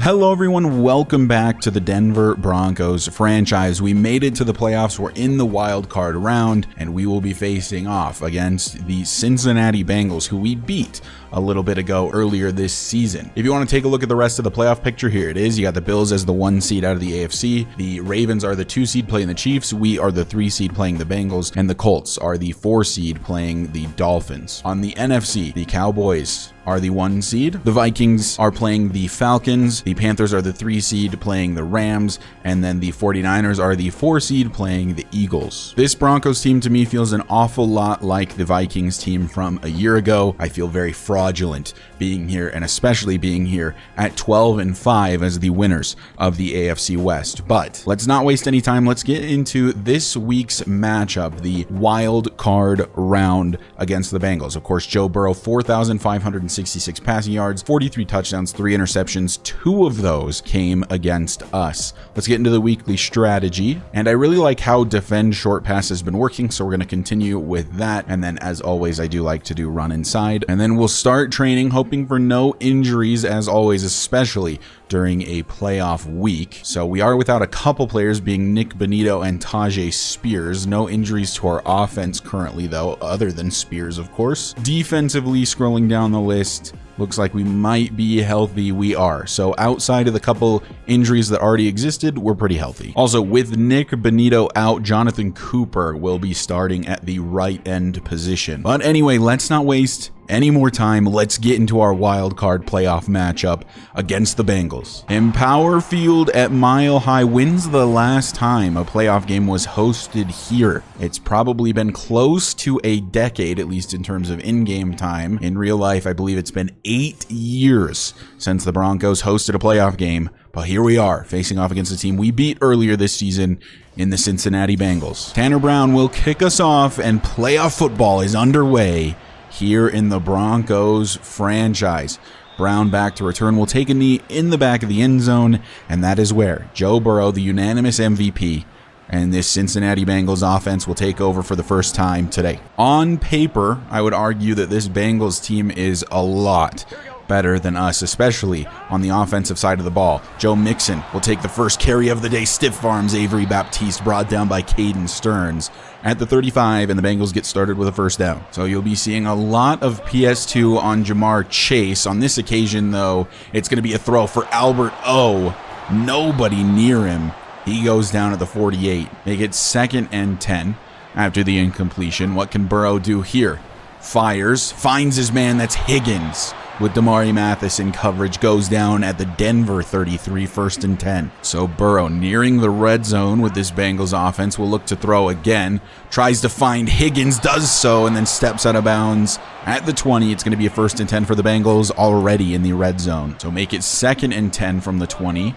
Hello everyone, welcome back to the Denver Broncos franchise. We made it to the playoffs, we're in the wild card round, and we will be facing off against the Cincinnati Bengals, who we beat a little bit ago earlier this season. If you want to take a look at the rest of the playoff picture, here it is. You got the Bills as the 1 seed out of the AFC, the Ravens are the 2 seed playing the Chiefs, we are the 3 seed playing the Bengals, and the Colts are the 4 seed playing the Dolphins. On the NFC, the Cowboys are the 1 seed, the Vikings are playing the Falcons, the Panthers are the 3 seed playing the Rams, and then the 49ers are the 4 seed playing the Eagles. This Broncos team to me feels an awful lot like the Vikings team from a year ago. I feel very fraudulent being here, and especially being here at 12-5 as the winners of the AFC West. But let's not waste any time. Let's get into this week's matchup, the wild card round against the Bengals. Of course, Joe Burrow, 4,566 passing yards, 43 touchdowns, 3 interceptions. 2 of those came against us. Let's get into the weekly strategy. And I really like how defend short pass has been working, so we're going to continue with that. And then, as always, I do like to do run inside. And then we'll start training, hoping for no injuries, as always, especially during a playoff week. So we are without a couple players, being Nick Bonito and Tajay Spears. No injuries to our offense currently, though, other than Spears, of course. Defensively, scrolling down the list, looks like we might be healthy. We are. So outside of the couple injuries that already existed, we're pretty healthy. Also, with Nick Bonito out, Jonathan Cooper will be starting at the right end position. But anyway, let's not waste any more time. Let's get into our wild card playoff matchup against the Bengals. Empower Field at Mile High. When's the last time a playoff game was hosted here? It's probably been close to a decade, at least in terms of in-game time. In real life, I believe it's been 8 years since the Broncos hosted a playoff game. But here we are, facing off against a team we beat earlier this season in the Cincinnati Bengals. Tanner Brown will kick us off, and playoff football is underway here in the Broncos franchise. Brown back to return, will take a knee in the back of the end zone, and that is where Joe Burrow, the unanimous MVP, and this Cincinnati Bengals offense will take over for the first time today. On paper, I would argue that this Bengals team is a lot better than us, especially on the offensive side of the ball. Joe Mixon will take the first carry of the day. Stiff arms Avery Baptiste, brought down by Caden Stearns at the 35, and the Bengals get started with a first down. So you'll be seeing a lot of PS2 on Jamar Chase. On this occasion, though, it's going to be a throw for Albert O. Nobody near him. He goes down at the 48. Make it 2nd and 10 after the incompletion. What can Burrow do here? Fires, finds his man, that's Higgins. With Damari Mathis in coverage, goes down at the Denver 33, 1st and 10. So Burrow nearing the red zone with this Bengals offense will look to throw again. Tries to find Higgins, does so, and then steps out of bounds at the 20. It's going to be a 1st and 10 for the Bengals, already in the red zone. So make it 2nd and 10 from the 20.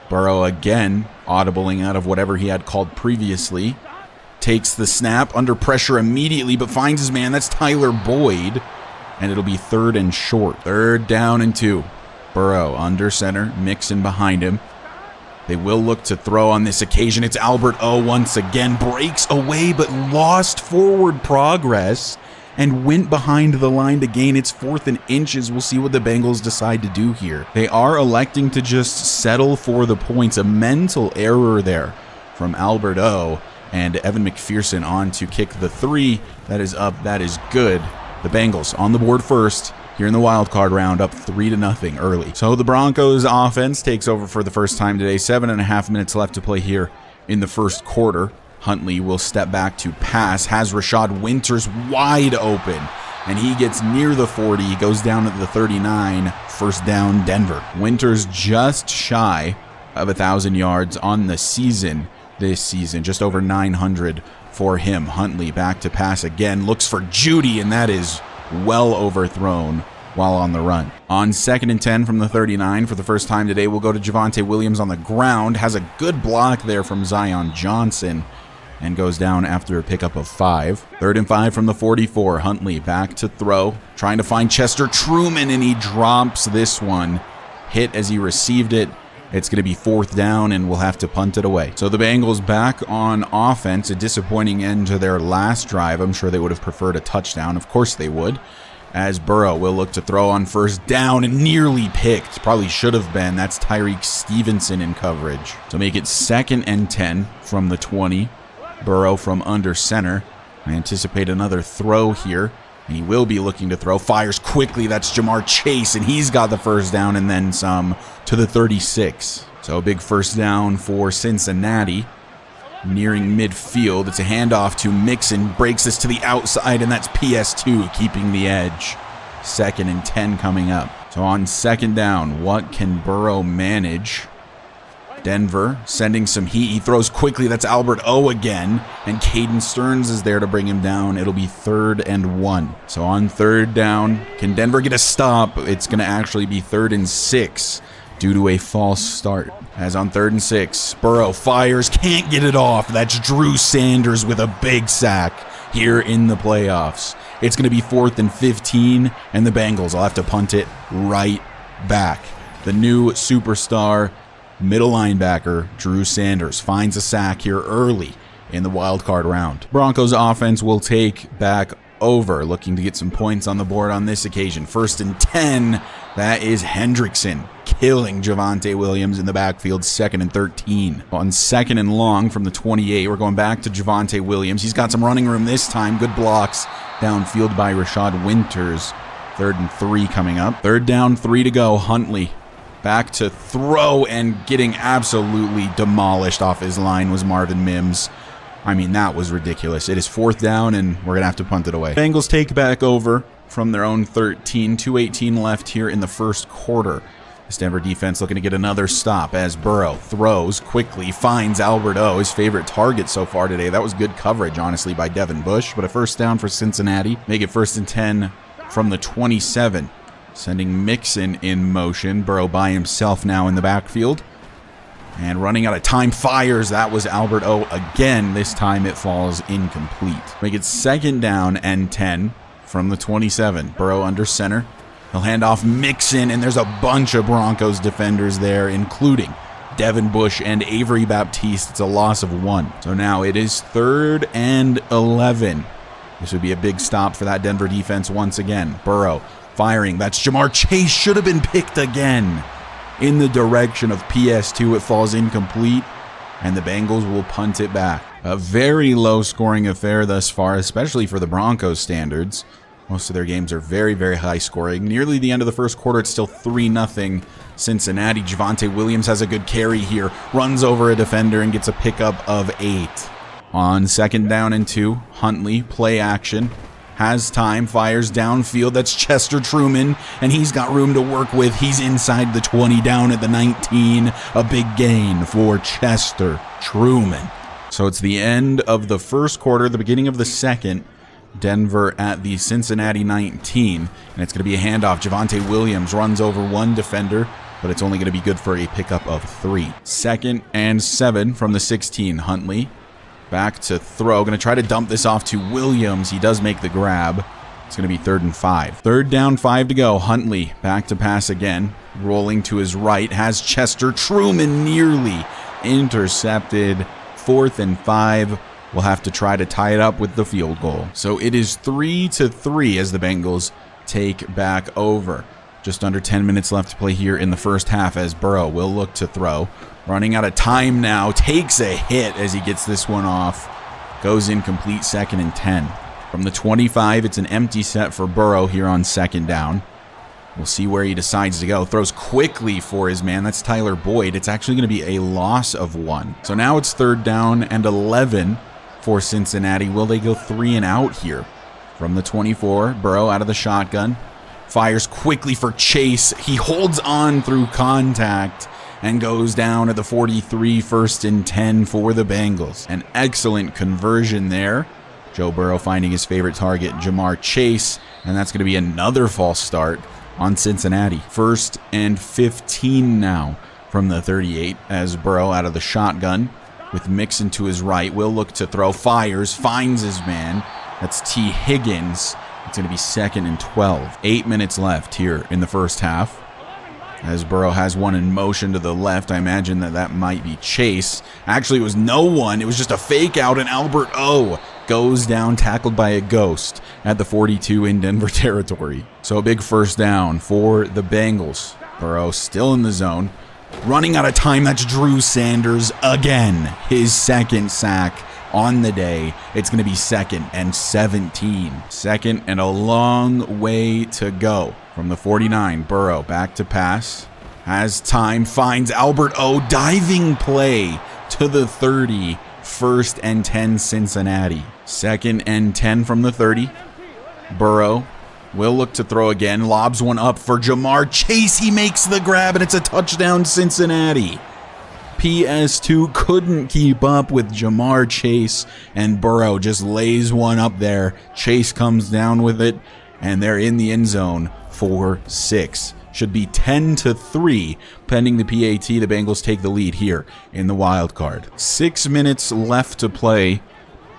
Burrow again, audibling out of whatever he had called previously. Takes the snap, under pressure immediately, but finds his man. That's Tyler Boyd. And it'll be 3rd and short. 3rd down and 2. Burrow under center, Mixon behind him. They will look to throw on this occasion. It's Albert O once again. Breaks away, but lost forward progress and went behind the line to gain. It's 4th and inches. We'll see what the Bengals decide to do here. They are electing to just settle for the points. A mental error there from Albert O. And Evan McPherson on to kick the 3. That is up. That is good. The Bengals on the board first here in the wild card round, up 3-0 early. So the Broncos offense takes over for the first time today. 7.5 minutes left to play here in the first quarter. Huntley will step back to pass, has Rashad Winters wide open, and he gets near the 40. He goes down at the 39. First down, Denver. Winters just shy of 1,000 yards on the season this season, just over 900 for him. Huntley back to pass again, looks for Judy, and that is well overthrown while on the run. On 2nd and 10 from the 39 for the first time today, we'll go to Javonte Williams on the ground. Has a good block there from Zion Johnson and goes down after a pickup of 5. 3rd and 5 from the 44. Huntley back to throw, trying to find Chester Truman, and he drops this one. Hit as he received it. It's going to be 4th down, and we'll have to punt it away. So the Bengals back on offense. A disappointing end to their last drive. I'm sure they would have preferred a touchdown. Of course they would. as Burrow will look to throw on first down and nearly picked. Probably should have been. That's Tyreek Stevenson in coverage. So make it 2nd and 10 from the 20. Burrow from under center. I anticipate another throw here, and he will be looking to throw. Fires quickly. That's Jamar Chase, and he's got the first down and then some to the 36. So a big first down for Cincinnati. Nearing midfield, it's a handoff to Mixon, breaks this to the outside, and that's PS2 keeping the edge. 2nd and 10 coming up. So on 2nd down, what can Burrow manage? Denver sending some heat. He throws quickly. That's Albert O again, and Caden Stearns is there to bring him down. It'll be 3rd and 1. So on 3rd down, can Denver get a stop? It's going to actually be 3rd and 6. Due to a false start. As on 3rd and 6, Burrow fires, can't get it off. That's Drew Sanders with a big sack here in the playoffs. It's going to be 4th and 15, and the Bengals will have to punt it right back. The new superstar middle linebacker, Drew Sanders, finds a sack here early in the wild card round. Broncos offense will take back over, looking to get some points on the board on this occasion. 1st and 10, that is Hendrickson killing Javonte Williams in the backfield. 2nd and 13. On 2nd and long from the 28, we're going back to Javonte Williams. He's got some running room this time. Good blocks downfield by Rashad Winters. 3rd and 3 coming up. 3rd down, 3 to go. Huntley back to throw, and getting absolutely demolished off his line was Marvin Mims. I mean, that was ridiculous. It is 4th down, and we're going to have to punt it away. Bengals take back over from their own 13. 2:18 left here in the first quarter. This Denver defense looking to get another stop as Burrow throws quickly, finds Albert O, his favorite target so far today. That was good coverage, honestly, by Devin Bush, but a first down for Cincinnati. Make it 1st and 10 from the 27. Sending Mixon in motion. Burrow by himself now in the backfield. And running out of time, fires. That was Albert O again. This time it falls incomplete. Make it 2nd down and 10 from the 27. Burrow under center. He'll hand off Mixon, and there's a bunch of Broncos defenders there, including Devin Bush and Avery Baptiste. It's a loss of 1. So now it is 3rd and 11. This would be a big stop for that Denver defense once again. Burrow firing. That's Jamar Chase. Should have been picked again. In the direction of PS2, it falls incomplete, and the Bengals will punt it back. A very low-scoring affair thus far, especially for the Broncos standards. Most of their games are very, very high-scoring. Nearly the end of the first quarter, it's still 3-0 Cincinnati. Javonte Williams has a good carry here, runs over a defender and gets a pickup of 8. On 2nd down and 2, Huntley, play action. Has time, fires downfield. That's Chester Truman, and he's got room to work with. He's inside the 20, down at the 19. A big gain for Chester Truman. So it's the end of the first quarter, the beginning of the second. Denver at the Cincinnati 19, and it's going to be a handoff. Javonte Williams runs over one defender, but it's only going to be good for a pickup of 3. 2nd and 7 from the 16. Huntley back to throw. Going to try to dump this off to Williams. He does make the grab. It's going to be 3rd and 5. 3rd down, 5 to go. Huntley back to pass again. Rolling to his right. Has Chester Truman nearly intercepted. 4th and 5. We'll have to try to tie it up with the field goal. So it is 3-3 as the Bengals take back over. Just under 10 minutes left to play here in the first half as Burrow will look to throw. Running out of time now. Takes a hit as he gets this one off. Goes incomplete. 2nd and 10. From the 25, it's an empty set for Burrow here on 2nd down. We'll see where he decides to go. Throws quickly for his man. That's Tyler Boyd. It's actually going to be a loss of 1. So now it's 3rd down and 11 for Cincinnati. Will they go 3 and out here? From the 24, Burrow out of the shotgun. Fires quickly for Chase. He holds on through contact and goes down at the 43, 1st and 10 for the Bengals. An excellent conversion there. Joe Burrow finding his favorite target, Jamar Chase, and that's going to be another false start on Cincinnati. 1st and 15 now from the 38 as Burrow out of the shotgun with Mixon to his right. Will look to throw, fires, finds his man. That's T. Higgins. It's going to be 2nd and 12. 8 minutes left here in the first half as Burrow has one in motion to the left. I imagine that might be Chase. Actually, it was no one. It was just a fake out, and Albert O goes down, tackled by a ghost at the 42 in Denver territory. So a big first down for the Bengals. Burrow still in the zone. Running out of time, that's Drew Sanders again. His second sack on the day. It's going to be 2nd and 17. 2nd and a long way to go. From the 49, Burrow back to pass. Has time, finds Albert O. Diving play to the 30. 1st and 10 Cincinnati. 2nd and 10 from the 30. Burrow will look to throw again. Lobs one up for Jamar Chase. He makes the grab, and it's a touchdown Cincinnati. PS2 couldn't keep up with Jamar Chase, and Burrow just lays one up there. Chase comes down with it, and they're in the end zone for 6. Should be 10-3. Pending the PAT, the Bengals take the lead here in the wild card. 6 minutes left to play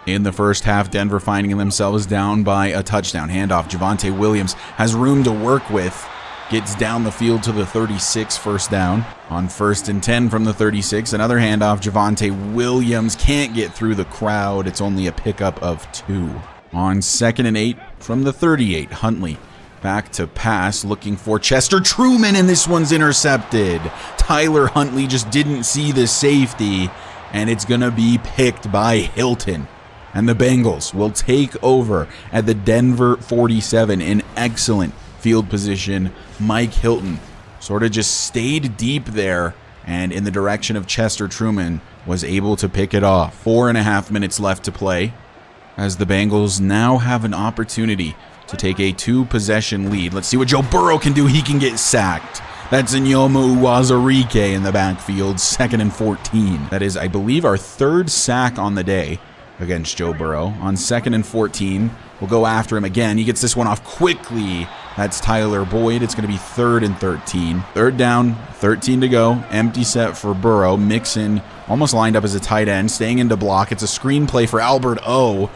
in the first half. Denver finding themselves down by a touchdown. Handoff. Javonte Williams has room to work with. Gets down the field to the 36, first down. On 1st and 10 from the 36, another handoff. Javonte Williams can't get through the crowd. It's only a pickup of 2. On 2nd and 8 from the 38, Huntley back to pass, looking for Chester Truman, and this one's intercepted. Tyler Huntley just didn't see the safety, and it's going to be picked by Hilton. And the Bengals will take over at the Denver 47 in excellent field position. Mike Hilton sort of just stayed deep there, and in the direction of Chester Truman was able to pick it off. 4.5 minutes left to play, as the Bengals now have an opportunity to take a 2-possession lead. Let's see what Joe Burrow can do. He can get sacked. That's Nyomu Uwazurike in the backfield. 2nd and 14. That is, I believe, our 3rd sack on the day against Joe Burrow. On 2nd and 14, we'll go after him again. He gets this one off quickly. That's Tyler Boyd. It's going to be 3rd and 13. 3rd down, 13 to go. Empty set for Burrow. Mixon almost lined up as a tight end, staying into block. It's a screen play for Albert O.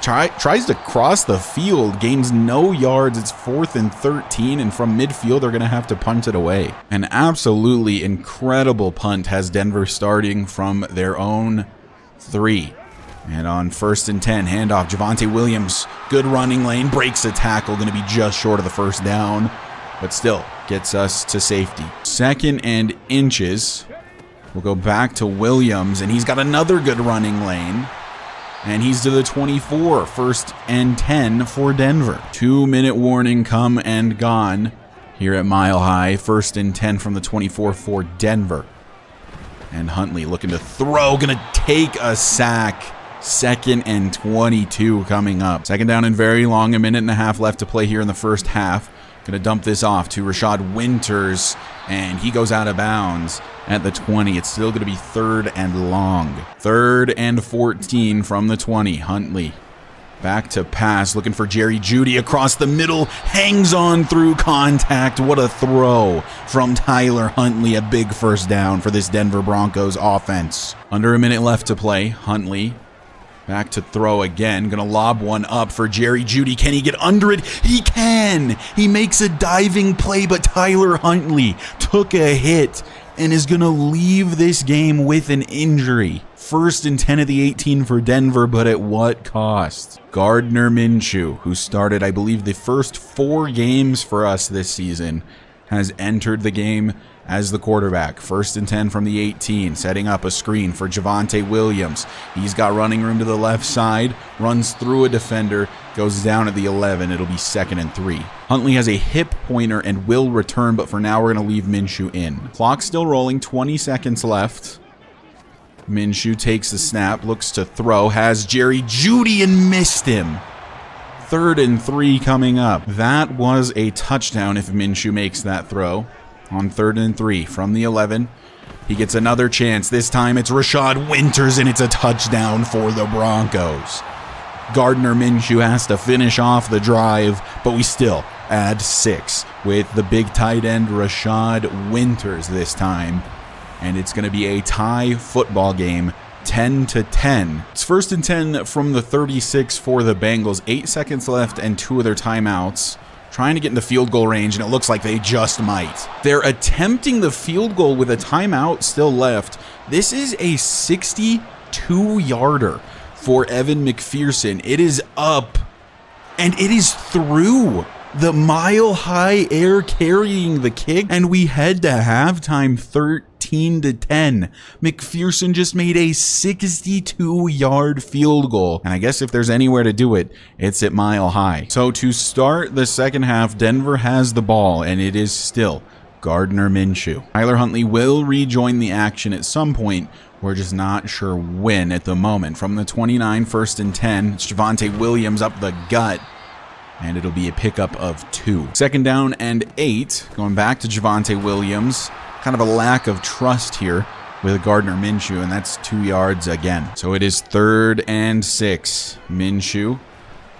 Tries to cross the field, gains no yards. It's 4th and 13, and from midfield, they're going to have to punt it away. An absolutely incredible punt has Denver starting from their own 3. And on 1st and 10, handoff, Javonte Williams, good running lane, breaks a tackle, going to be just short of the first down, but still gets us to safety. 2nd and inches, we'll go back to Williams, and he's got another good running lane. And he's to the 24, 1st and 10 for Denver. 2-minute warning come and gone here at Mile High. 1st and 10 from the 24 for Denver. And Huntley looking to throw, gonna take a sack. 2nd and 22 coming up. 2nd down and very long, 1.5 minutes left to play here in the first half. Gonna dump this off to Rashad Winters, and he goes out of bounds at the 20. It's still gonna be 3rd and long. 3rd and 14 from the 20. Huntley back to pass, looking for Jerry Jeudy across the middle, hangs on through contact. What a throw from Tyler Huntley. A big first down for this Denver Broncos offense. Under 1 minute left to play. Huntley back to throw again. Gonna lob one up for Jerry Jeudy. Can he get under it? He can! He makes a diving play, but Tyler Huntley took a hit and is gonna leave this game with an injury. 1st and 10 of the 18 for Denver, but at what cost? Gardner Minshew, who started, I believe, the first 4 games for us this season, has entered the game as the quarterback. 1st and 10 from the 18, setting up a screen for Javonte Williams. He's got running room to the left side, runs through a defender, goes down at the 11. It'll be 2nd and 3. Huntley has a hip pointer and will return, but for now we're going to leave Minshew in. Clock still rolling, 20 seconds left. Minshew takes the snap, looks to throw, has Jerry Jeudy and missed him. 3rd and 3 coming up. That was a touchdown if Minshew makes that throw. On 3rd and 3 from the 11. He gets another chance. This time it's Rashad Winters, and it's a touchdown for the Broncos. Gardner Minshew has to finish off the drive, but we still add 6 with the big tight end Rashad Winters this time. And it's going to be a tie football game, 10-10. It's 1st and 10 from the 36 for the Bengals. 8 seconds left and 2 of their timeouts. Trying to get into field goal range, and it looks like they just might. They're attempting the field goal with a timeout still left. This is a 62-yarder. for Evan McPherson. It is up, and it is through. The mile-high air carrying the kick, and we head to halftime 13-10. McPherson just made a 62-yard field goal, and I guess if there's anywhere to do it, it's at Mile High. So to start the second half, Denver has the ball, and it is still Gardner Minshew. Tyler Huntley will rejoin the action at some point. We're just not sure when at the moment. From the 29, 1st and 10, it's Javonte Williams up the gut, and it'll be a pickup of 2. 2nd down and 8, going back to Javonte Williams. Kind of a lack of trust here with Gardner Minshew, and that's 2 yards again. So it is 3rd and 6. Minshew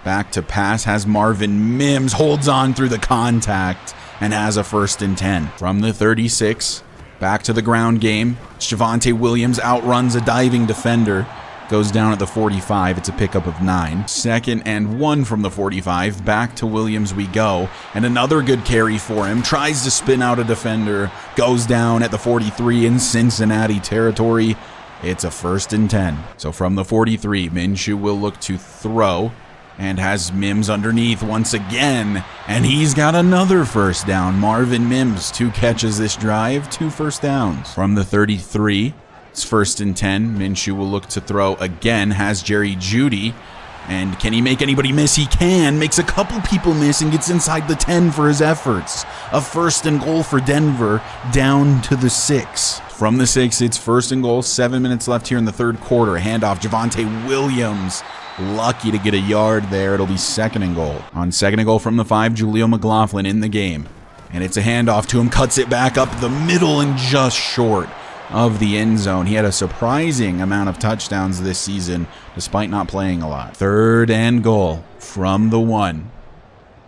back to pass, has Marvin Mims, holds on through the contact, and has a 1st and 10. From the 36, back to the ground game. Javonte Williams outruns a diving defender. Goes down at the 45. It's a pickup of 9. 2nd and 1 from the 45. Back to Williams we go. And another good carry for him. Tries to spin out a defender. Goes down at the 43 in Cincinnati territory. It's a 1st and 10. So from the 43, Minshew will look to throw. And has Mims underneath once again. And he's got another 1st down. Marvin Mims, 2 catches this drive, 2 first downs. From the 33. It's 1st and 10. Minshew will look to throw again. Has Jerry Jeudy. And can he make anybody miss? He can. Makes a couple people miss and gets inside the 10 for his efforts. A 1st and goal for Denver, down to the 6. From the 6, it's 1st and goal. 7 minutes left here in the 3rd quarter. Handoff, Javonte Williams. Lucky to get a yard there. It'll be 2nd and goal. On 2nd and goal from the 5, Julio McLaughlin in the game. And it's a handoff to him. Cuts it back up the middle and just short of the end zone. He had a surprising amount of touchdowns this season, despite not playing a lot. 3rd and goal from the 1.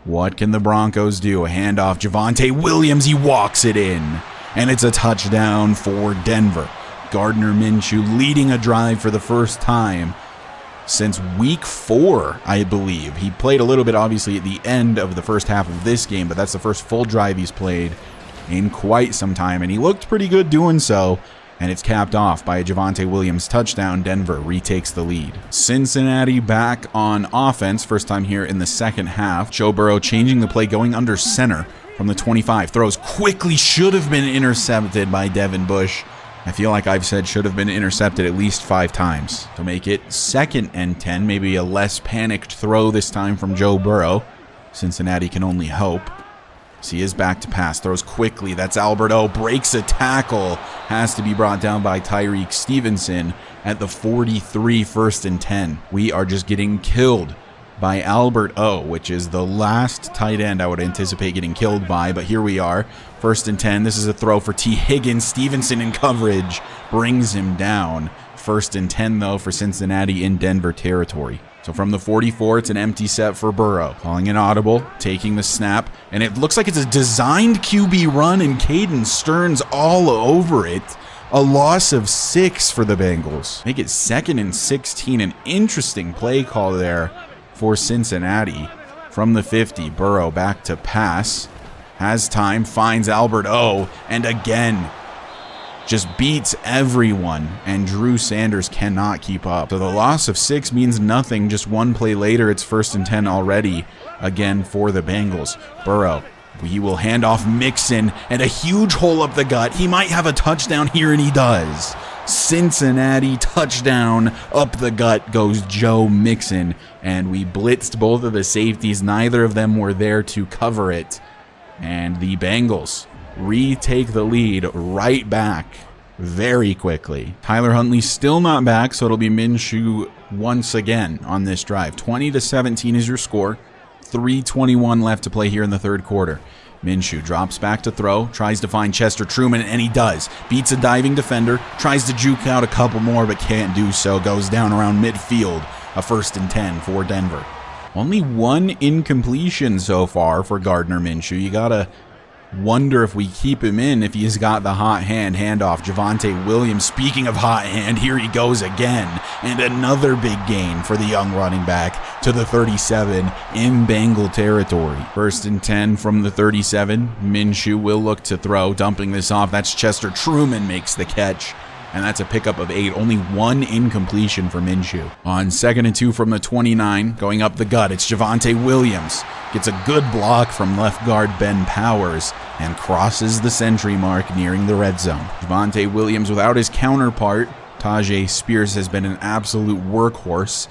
What can the Broncos do? A handoff, Javonte Williams, he walks it in. And it's a touchdown for Denver. Gardner Minshew leading a drive for the first time since week 4, I believe. He played a little bit, obviously, at the end of the first half of this game, but that's the first full drive he's played in quite some time, and he looked pretty good doing so, and it's capped off by a Javonte Williams touchdown. Denver retakes the lead. Cincinnati back on offense, first time here in the second half. Joe Burrow changing the play, going under center from the 25. Throws quickly, should have been intercepted by Devin Bush. I feel like I've said should have been intercepted at least 5 times. To make it 2nd and 10, maybe a less panicked throw this time from Joe Burrow. Cincinnati can only hope. So he is back to pass, throws quickly. That's Albert O, breaks a tackle. Has to be brought down by Tyreek Stevenson at the 43, 1st and 10. We are just getting killed by Albert O, which is the last tight end I would anticipate getting killed by, but here we are. 1st and 10. This is a throw for T. Higgins. Stevenson in coverage brings him down. 1st and 10, though, for Cincinnati in Denver territory. So from the 44, it's an empty set for Burrow. Calling an audible, taking the snap, and it looks like it's a designed QB run, and Caden Stearns all over it. A loss of 6 for the Bengals. Make it 2nd and 16. An interesting play call there for Cincinnati. From the 50, Burrow back to pass. Has time, finds Albert O, and again, just beats everyone, and Drew Sanders cannot keep up. So the loss of 6 means nothing. Just 1 play later, it's 1st and 10 already, again for the Bengals. Burrow, he will hand off Mixon, and a huge hole up the gut. He might have a touchdown here, and he does. Cincinnati touchdown, up the gut goes Joe Mixon, and we blitzed both of the safeties. Neither of them were there to cover it, and the Bengals retake the lead right back very quickly. Tyler Huntley still not back, so it'll be Minshew once again on this drive. 20-17 is your score. 3:21 left to play here in the 3rd quarter. Minshew drops back to throw, tries to find Chester Truman, and he does. Beats a diving defender, tries to juke out a couple more, but can't do so. Goes down around midfield. A 1st and 10 for Denver. Only 1 incompletion so far for Gardner Minshew. You gotta wonder if we keep him in if he's got the hot hand. Handoff, Javonte Williams. Speaking of hot hand, here he goes again. And another big gain for the young running back to the 37 in Bengal territory. 1st and 10 from the 37. Minshew will look to throw, dumping this off. That's Chester Truman makes the catch. and that's a pickup of 8. Only 1 incompletion for Minshew. On 2nd and 2 from the 29, going up the gut, it's Javonte Williams. Gets a good block from left guard Ben Powers and crosses the century mark nearing the red zone. Javonte Williams without his counterpart, Tajay Spears, has been an absolute workhorse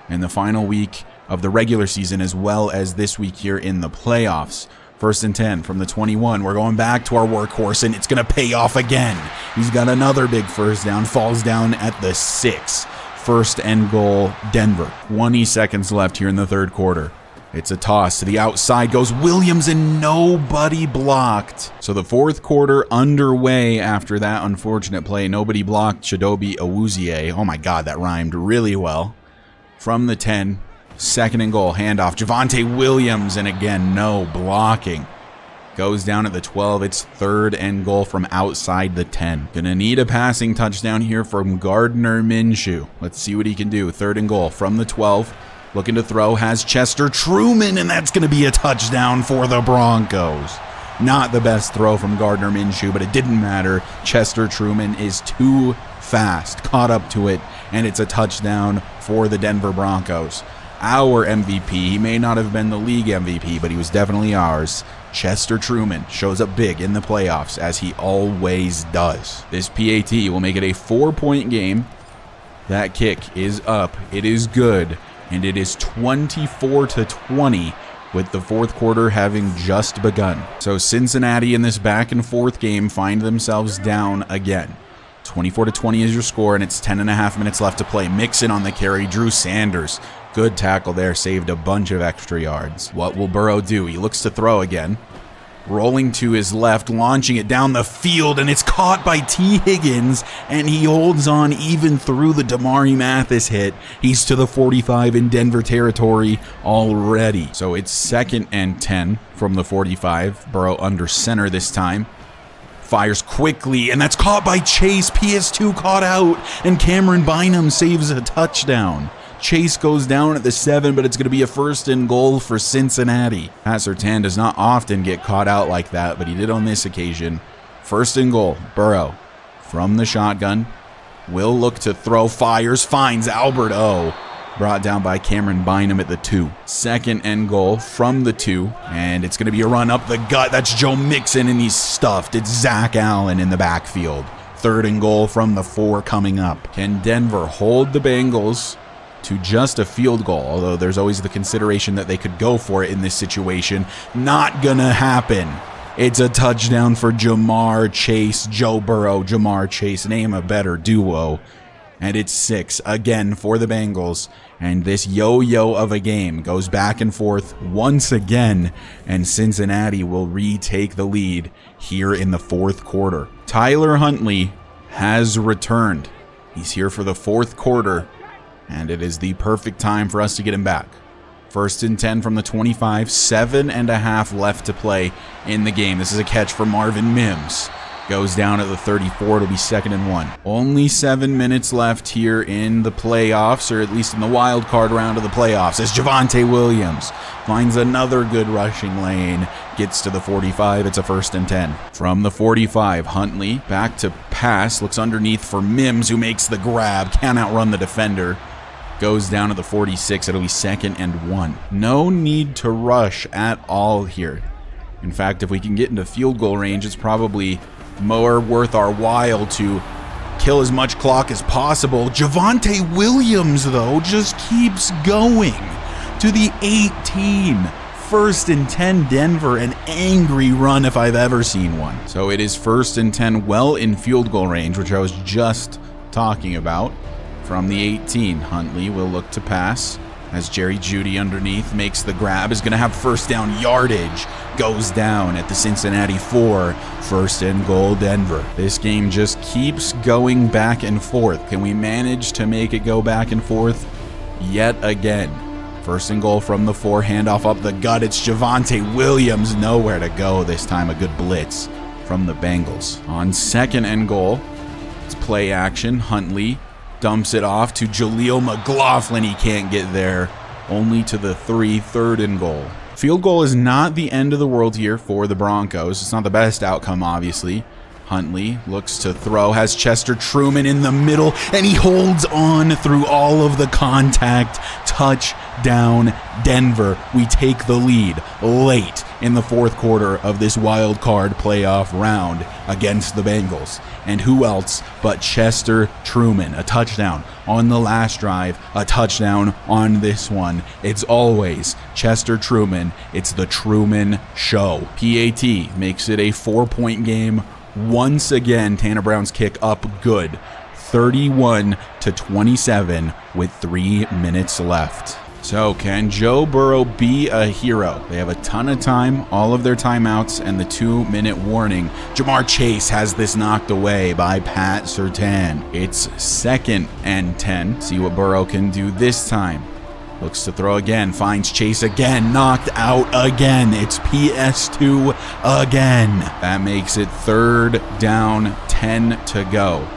in the final week of the regular season as well as this week here in the playoffs. 1st and 10 from the 21. We're going back to our workhorse, and it's going to pay off again. He's got another big first down, falls down at the 6. 1st and goal, Denver. 20 seconds left here in the third quarter. It's a toss to the outside, goes Williams, and nobody blocked. So the fourth quarter underway after that unfortunate play. Nobody blocked Chidobe Awuzie. Oh my God, that rhymed really well. From the 10. 2nd and goal, handoff, Javonte Williams, and again, no blocking. Goes down at the 12. It's 3rd and goal from outside the 10. Gonna need a passing touchdown here from Gardner Minshew. Let's see what he can do. 3rd and goal from the 12. Looking to throw, has Chester Truman, and that's gonna be a touchdown for the Broncos. Not the best throw from Gardner Minshew, but it didn't matter. Chester Truman is too fast, caught up to it, and it's a touchdown for the Denver Broncos. Our MVP, he may not have been the league MVP, but he was definitely ours. Chester Truman shows up big in the playoffs, as he always does. This PAT will make it a 4-point game. That kick is up, it is good, and it is 24-20 with the fourth quarter having just begun. So Cincinnati in this back and forth game find themselves down again. 24-20 is your score, and it's 10.5 minutes left to play. Mixon on the carry, Drew Sanders. Good tackle there, saved a bunch of extra yards. What will Burrow do? He looks to throw again. Rolling to his left, launching it down the field, and it's caught by T. Higgins, and he holds on even through the Damari Mathis hit. He's to the 45 in Denver territory already. So it's 2nd and 10 from the 45. Burrow under center this time. Fires quickly, and that's caught by Chase. PS2 caught out, and Cameron Bynum saves a touchdown. Chase goes down at the 7, but it's going to be a 1st and goal for Cincinnati. Pat Surtain does not often get caught out like that, but he did on this occasion. 1st and goal, Burrow from the shotgun. Will look to throw, fires, finds Albert O. Brought down by Cameron Bynum at the 2. 2nd and goal from the 2, and it's going to be a run up the gut. That's Joe Mixon, and he's stuffed. It's Zach Allen in the backfield. 3rd and goal from the 4 coming up. Can Denver hold the Bengals to just a field goal? Although there's always the consideration that they could go for it in this situation. Not gonna happen. It's a touchdown for Jamar Chase. Joe Burrow, Jamar Chase, name a better duo. And it's 6 again for the Bengals. And this yo-yo of a game goes back and forth once again, and Cincinnati will retake the lead here in the fourth quarter. Tyler Huntley has returned. He's here for the fourth quarter, and it is the perfect time for us to get him back. 1st and 10 from the 25, 7.5 left to play in the game. This is a catch for Marvin Mims. Goes down at the 34. It'll be 2nd and 1. Only 7 minutes left here in the playoffs, or at least in the wild card round of the playoffs, as Javonte Williams finds another good rushing lane, gets to the 45. It's a 1st and 10. From the 45, Huntley back to pass, looks underneath for Mims, who makes the grab, can't outrun the defender. Goes down to the 46. It'll be 2nd and 1. No need to rush at all here. In fact, if we can get into field goal range, it's probably more worth our while to kill as much clock as possible. Javonte Williams, though, just keeps going to the 18. 1st and 10 Denver, an angry run if I've ever seen one. So it is 1st and 10, well in field goal range, which I was just talking about. From the 18, Huntley will look to pass as Jerry Jeudy underneath makes the grab, is going to have 1st down yardage, goes down at the Cincinnati 4, 1st and goal Denver. This game just keeps going back and forth. Can we manage to make it go back and forth yet again? 1st and goal from the 4, handoff up the gut. It's Javonte Williams, nowhere to go this time. A good blitz from the Bengals. On 2nd and goal, it's play action. Huntley dumps it off to Jaleel McLaughlin. He can't get there. Only to the 3, 3rd and goal. Field goal is not the end of the world here for the Broncos. It's not the best outcome, obviously. Huntley looks to throw, has Chester Truman in the middle, and he holds on through all of the contact. Touchdown, Denver. We take the lead late in the fourth quarter of this wild card playoff round against the Bengals. And who else but Chester Truman? A touchdown on the last drive, a touchdown on this one. It's always Chester Truman. It's the Truman Show. PAT makes it a 4-point game. Once again, Tanner Brown's kick up good. 31-27 with 3 minutes left. So can Joe Burrow be a hero? They have a ton of time, all of their timeouts, and the 2-minute warning. Jamar Chase has this knocked away by Pat Surtain. It's 2nd and 10. See what Burrow can do this time. Looks to throw again, finds Chase again, knocked out again. It's PS2 again. That makes it 3rd down, 10 to go.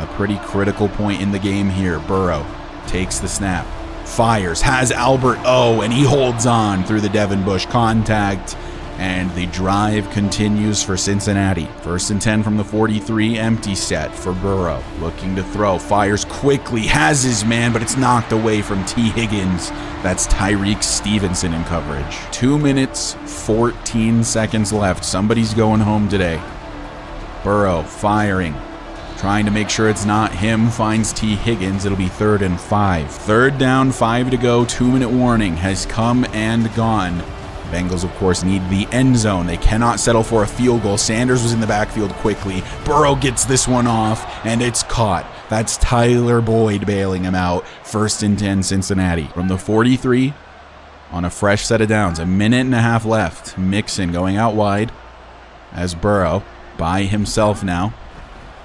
A pretty critical point in the game here. Burrow takes the snap, fires, has Albert O, and he holds on through the Devin Bush contact, and the drive continues for Cincinnati. 1st and 10 from the 43, empty set for Burrow. Looking to throw, fires quickly, has his man, but it's knocked away from T. Higgins. That's Tyreek Stevenson in coverage. 2 minutes, 14 seconds left. Somebody's going home today. Burrow firing, trying to make sure it's not him, finds T. Higgins. It'll be 3rd and 5. 3rd down, 5 to go. 2-minute warning has come and gone. Bengals, of course, need the end zone. They cannot settle for a field goal. Sanders was in the backfield quickly. Burrow gets this one off, and it's caught. That's Tyler Boyd bailing him out. 1st and 10, Cincinnati. From the 43, on a fresh set of downs. 1.5 minutes left. Mixon going out wide as Burrow by himself now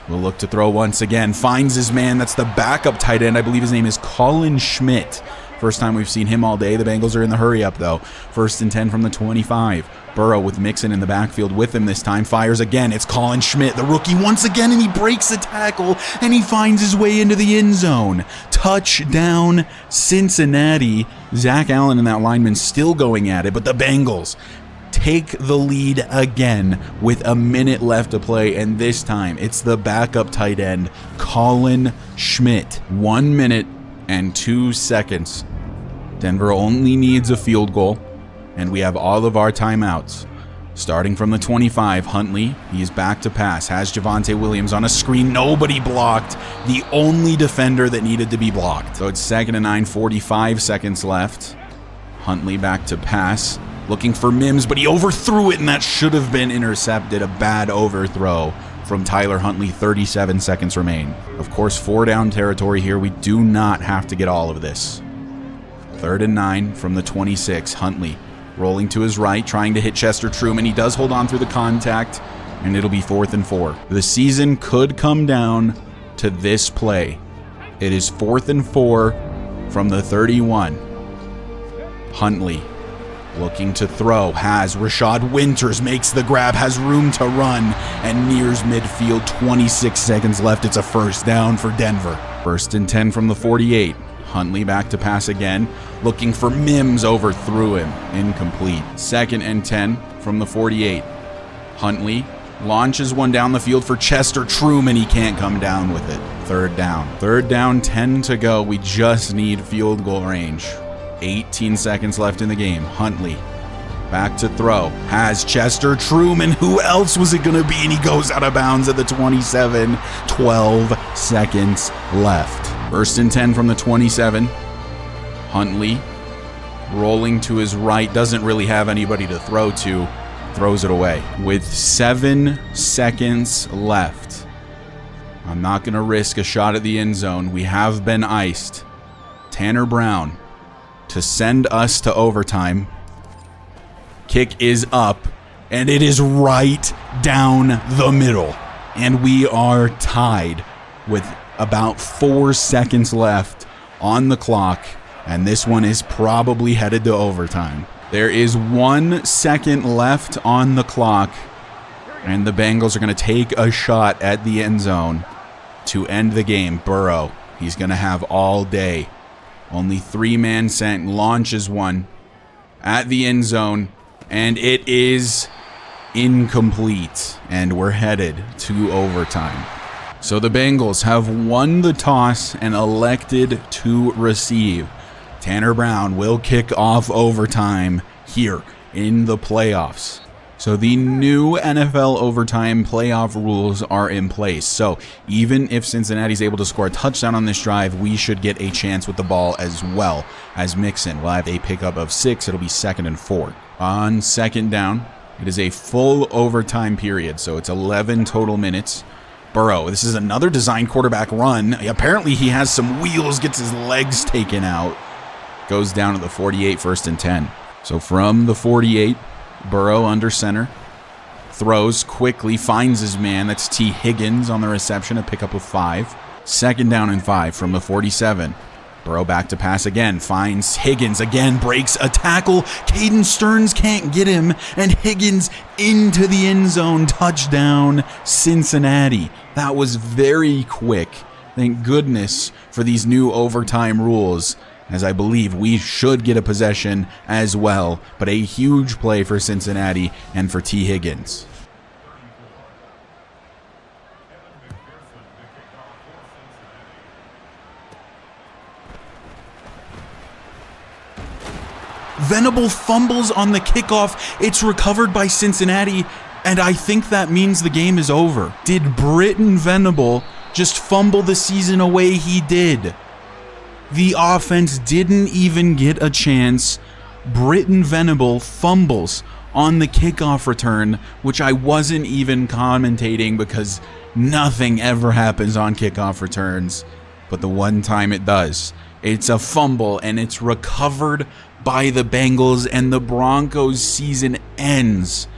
will look to throw once again. Finds his man. That's the backup tight end. I believe his name is Colin Schmidt. First time we've seen him all day. The Bengals are in the hurry up, though. 1st and 10 from the 25. Burrow with Mixon in the backfield with him this time. Fires again. It's Colin Schmidt, the rookie, once again, and he breaks a tackle, and he finds his way into the end zone. Touchdown, Cincinnati. Zach Allen and that lineman still going at it, but the Bengals take the lead again with 1 minute left to play, and this time it's the backup tight end, Colin Schmidt. 1 minute and 2 seconds. Denver only needs a field goal, and we have all of our timeouts. Starting from the 25, Huntley, he's back to pass, has Javonte Williams on a screen, nobody blocked, the only defender that needed to be blocked. So it's 2nd and 9, 45 seconds left. Huntley back to pass, looking for Mims, but he overthrew it, and that should have been intercepted. A bad overthrow from Tyler Huntley. 37 seconds remain. Of course, 4 down territory here. We do not have to get all of this. 3rd and 9 from the 26. Huntley rolling to his right, trying to hit Chester Truman. He does hold on through the contact, and it'll be 4th and 4. The season could come down to this play. It is 4th and 4 from the 31. Huntley looking to throw, has Rashad Winters, makes the grab, has room to run, and nears midfield. 26 seconds left. It's a 1st down for Denver. 1st and 10 from the 48. Huntley back to pass again, looking for Mims, overthrew him. Incomplete. 2nd and 10 from the 48. Huntley launches one down the field for Chester Truman. He can't come down with it. 3rd down. 3rd down, 10 to go. We just need field goal range. 18 seconds left in the game. Huntley back to throw, has Chester Truman. Who else was it going to be? And he goes out of bounds at the 27. 12 seconds left. 1st and 10 from the 27. Huntley rolling to his right, doesn't really have anybody to throw to, throws it away. With 7 seconds left, I'm not going to risk a shot at the end zone. We have been iced. Tanner Brown to send us to overtime. Kick is up, and it is right down the middle. And we are tied with about 4 seconds left on the clock, and this one is probably headed to overtime. There is 1 second left on the clock, and the Bengals are going to take a shot at the end zone to end the game. Burrow, he's going to have all day. Only 3-man sent, launches one at the end zone, and it is incomplete, and we're headed to overtime. So the Bengals have won the toss and elected to receive. Tanner Brown will kick off overtime here in the playoffs. So the new NFL overtime playoff rules are in place. So even if Cincinnati's able to score a touchdown on this drive, we should get a chance with the ball as well as Mixon. We'll have a pickup of 6. It'll be 2nd and 4. On 2nd down, it is a full overtime period. So it's 11 total minutes. Burrow, this is another design quarterback run. Apparently he has some wheels, gets his legs taken out. Goes down to the 48, 1st and 10. So from the 48, Burrow under center, throws quickly, finds his man. That's T. Higgins on the reception, a pickup of 5. 2nd down and 5 from the 47. Burrow back to pass again, finds Higgins again, breaks a tackle. Caden Stearns can't get him, and Higgins into the end zone. Touchdown, Cincinnati. That was very quick. Thank goodness for these new overtime rules, as I believe we should get a possession as well, but a huge play for Cincinnati and for T. Higgins. Venable fumbles on the kickoff. It's recovered by Cincinnati, and I think that means the game is over. Did Britton Venable just fumble the season away? He did. The offense didn't even get a chance. Britton Venable fumbles on the kickoff return, which I wasn't even commentating because nothing ever happens on kickoff returns. But the one time it does, it's a fumble and it's recovered by the Bengals, and the Broncos season ends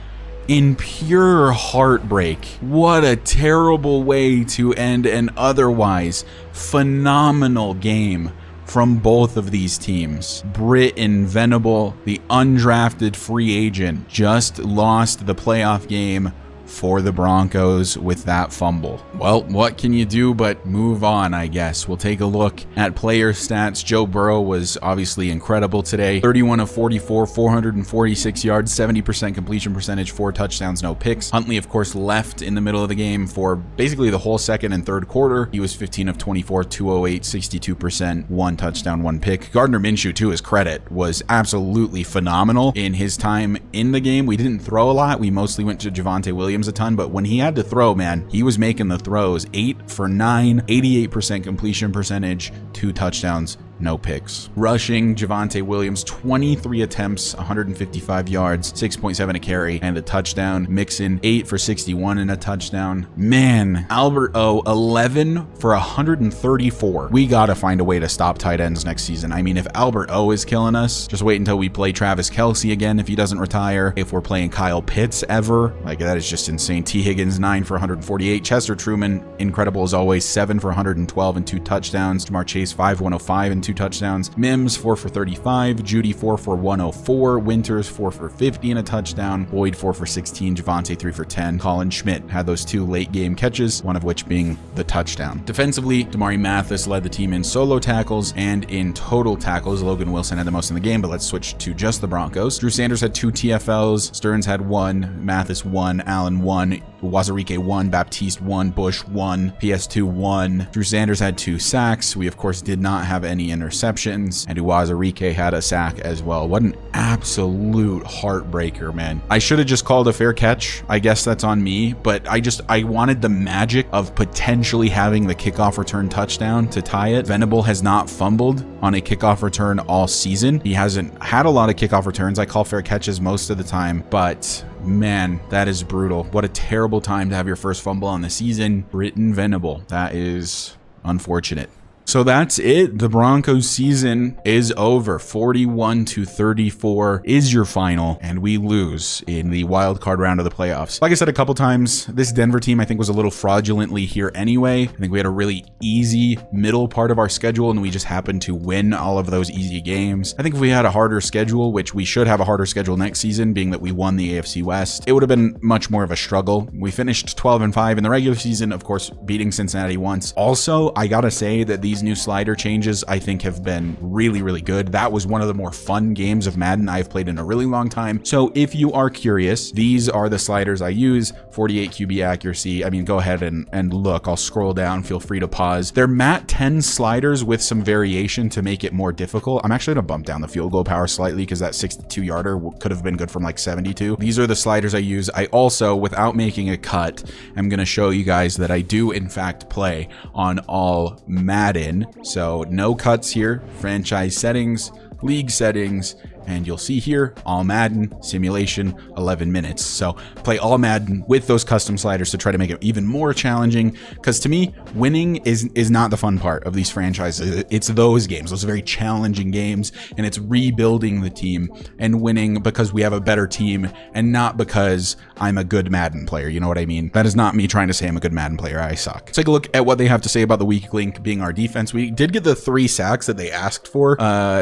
in pure heartbreak. What a terrible way to end an otherwise phenomenal game from both of these teams. Britton Venable, the undrafted free agent, just lost the playoff game for the Broncos with that fumble. Well, what can you do but move on, I guess. We'll take a look at player stats. Joe Burrow was obviously incredible today. 31 of 44, 446 yards, 70% completion percentage, 4 touchdowns, no picks. Huntley, of course, left in the middle of the game for basically the whole 2nd and 3rd quarter. He was 15 of 24, 208, 62%, 1 touchdown, 1 pick. Gardner Minshew, to his credit, was absolutely phenomenal in his time in the game. We didn't throw a lot. We mostly went to Javonte Williams a ton, but when he had to throw, man, he was making the throws. 8 for 9, 88% completion percentage, 2 touchdowns, no picks. Rushing, Javonte Williams, 23 attempts, 155 yards, 6.7 a carry, and a touchdown. Mixon, 8 for 61 and a touchdown. Man, Albert O, 11 for 134. We gotta find a way to stop tight ends next season. I mean, if Albert O is killing us, just wait until we play Travis Kelce again if he doesn't retire. If we're playing Kyle Pitts ever, like, that is just insane. T. Higgins, 9 for 148. Chester Truman, incredible as always, 7 for 112 and 2 touchdowns. Jamar Chase, 5 105 and 2 touchdowns. Mims, 4 for 35. Judy, 4 for 104. Winters, 4 for 50 and a touchdown. Boyd, 4 for 16. Javonte, 3 for 10. Colin Schmidt had those 2 late game catches, one of which being the touchdown. Defensively, Damari Mathis led the team in solo tackles and in total tackles. Logan Wilson had the most in the game, but let's switch to just the Broncos. Drew Sanders had 2 TFLs. Stearns had 1. Mathis 1. Allen 1. Wazarike 1. Baptiste 1. Bush 1. PS2 1. Drew Sanders had 2 sacks. We, of course, did not have any interceptions, and Wazarike had a sack as well. What an absolute heartbreaker, man. I should have just called a fair catch. I guess that's on me, but I wanted the magic of potentially having the kickoff return touchdown to tie it. Venable has not fumbled on a kickoff return all season. He hasn't had a lot of kickoff returns. I call fair catches most of the time, but man, that is brutal. What a terrible time to have your first fumble on the season. Britton Venable. That is unfortunate. So that's it. The Broncos season is over. 41-34 is your final, and we lose in the wild card round of the playoffs. Like I said a couple times, this Denver team I think was a little fraudulently here anyway. I think we had a really easy middle part of our schedule, and we just happened to win all of those easy games. I think if we had a harder schedule, which we should have a harder schedule next season, being that we won the AFC West, it would have been much more of a struggle. We finished 12-5 in the regular season, of course, beating Cincinnati once. Also, I gotta say that these these new slider changes I think have been really, really good. That was one of the more fun games of Madden I've played in a really long time. So if you are curious, these are the sliders I use. 48 QB accuracy. I mean, go ahead and look. I'll scroll down. Feel free to pause. They're MAT 10 sliders with some variation to make it more difficult. I'm actually going to bump down the field goal power slightly because that 62-yarder could have been good from like 72. These are the sliders I use. I also, without making a cut, I'm going to show you guys that I do in fact play on all Madden. So no cuts here. Franchise settings, league settings, and you'll see here, all Madden, simulation, 11 minutes. So play all Madden with those custom sliders to try to make it even more challenging. Because to me, winning is not the fun part of these franchises. It's those games, those very challenging games, and it's rebuilding the team and winning because we have a better team and not because I'm a good Madden player. You know what I mean? That is not me trying to say I'm a good Madden player. I suck. Let's take a look at what they have to say about the weak link being our defense. We did get the 3 sacks that they asked for.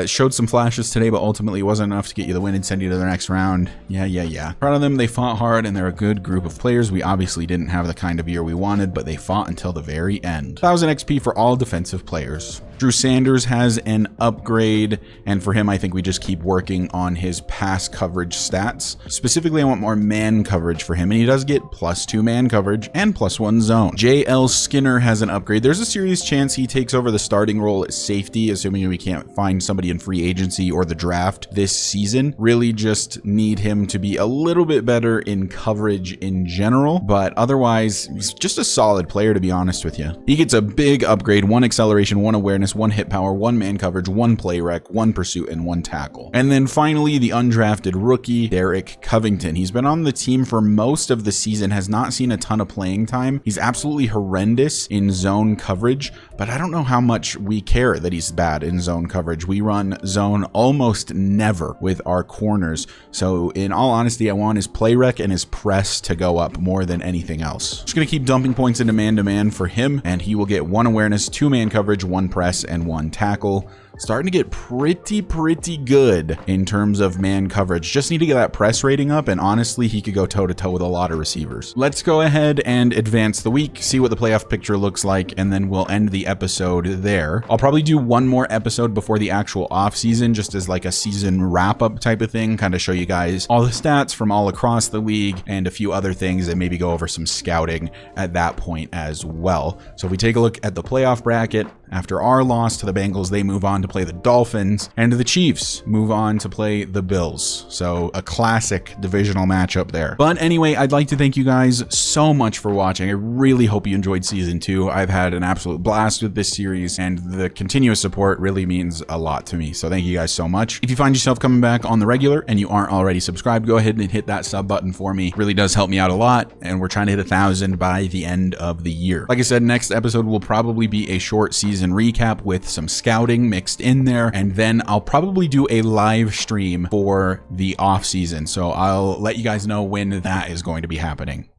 Showed some flashes today, but ultimately wasn't enough to get you the win and send you to the next round. Yeah. Proud of them. They fought hard and they're a good group of players. We obviously didn't have the kind of year we wanted, but they fought until the very end. 1000 XP for all defensive players. Drew Sanders has an upgrade, and for him, I think we just keep working on his pass coverage stats. Specifically, I want more man coverage for him, and he does get +2 man coverage and +1 zone. JL Skinner has an upgrade. There's a serious chance he takes over the starting role at safety, assuming we can't find somebody in free agency or the draft this season. Really just need him to be a little bit better in coverage in general, but otherwise, he's just a solid player, to be honest with you. He gets a big upgrade, 1 acceleration, 1 awareness, 1 hit power, 1 man coverage, 1 play rec, 1 pursuit, and 1 tackle. And then finally, the undrafted rookie, Derek Covington. He's been on the team for most of the season, has not seen a ton of playing time. He's absolutely horrendous in zone coverage, but I don't know how much we care that he's bad in zone coverage. We run zone almost never with our corners. So in all honesty, I want his play rec and his press to go up more than anything else. Just gonna keep dumping points into man-to-man for him, and he will get 1 awareness, 2 man coverage, 1 press, and 1 tackle. Starting to get pretty good in terms of man coverage. Just need to get that press rating up, and honestly, he could go toe-to-toe with a lot of receivers. Let's go ahead and advance the week, see what the playoff picture looks like, and then we'll end the episode there. I'll probably do one more episode before the actual off season, just as like a season wrap-up type of thing, kind of show you guys all the stats from all across the league and a few other things, and maybe go over some scouting at that point as well. So if we take a look at the playoff bracket, after our loss to the Bengals, they move on to play the Dolphins, and the Chiefs move on to play the Bills. So a classic divisional matchup there. But anyway, I'd like to thank you guys so much for watching. I really hope you enjoyed season 2. I've had an absolute blast with this series, and the continuous support really means a lot to me. So thank you guys so much. If you find yourself coming back on the regular and you aren't already subscribed, go ahead and hit that sub button for me. It really does help me out a lot, and we're trying to hit 1,000 by the end of the year. Like I said, next episode will probably be a short season recap with some scouting mixed in there, and then I'll probably do a live stream for the off season. So I'll let you guys know when that is going to be happening.